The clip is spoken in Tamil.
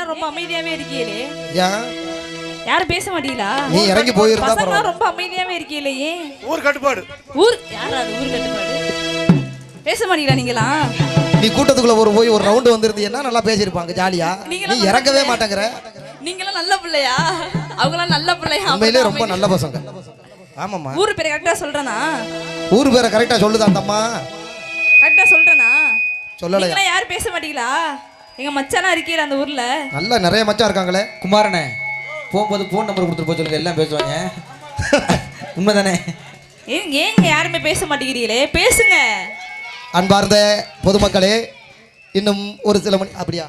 நீங்களாம் ரொம்ப அமைதியாவே இருக்கீங்களே, ஏன் யாரும் பேச மாட்டீங்களா? நீ இறங்கி போயிருந்தா பசங்களாம் பரவாயில்ல. ரொம்ப அமைதியாவே இருக்கீங்களே, ஏன்? ஊர் கட்டுப்பாடு. ஊர் யாரா அது? ஊர் கட்டுப்பாடு. பேச மாட்டீங்களா நீங்களா? நீ கூட்டத்துக்குள்ள போய் ஒரு ரவுண்டு வந்திருந்தீங்கன்னா நல்லா பேசியிருப்பாங்க ஜாலியா. நீ இறங்கவே மாட்டேங்கிற. நீங்களாம் நல்ல பிள்ளையா? அவங்களாம் நல்ல பிள்ளையா? உண்மையிலே ரொம்ப நல்ல பசங்க. ஆமாம்மா. ஊர் பேரை கரெக்டா சொல்றேனா? ஊர் பேரை கரெக்டா சொல்லுதா அந்த அம்மா? கரெக்டா சொல்றேனா? சொல்லலையா? நீங்களாம் யாரும் பேச மாட்டீங்களா? எங்க மச்சானா இருக்கீல அந்த ஊர்ல. நல்ல நிறைய மச்சான் இருக்காங்களே. குமாரனே போகும்போது ஃபோன் நம்பர் கொடுத்துட்டு போக சொல்லுங்க, எல்லாம் பேசுவாங்க. உண்மைதானே? ஏங்க யாருமே பேச மாட்டேங்கிறீங்களே, பேசுங்க. அன்பார்ந்த பொதுமக்களே, இன்னும் ஒரு சில மணி அப்படியா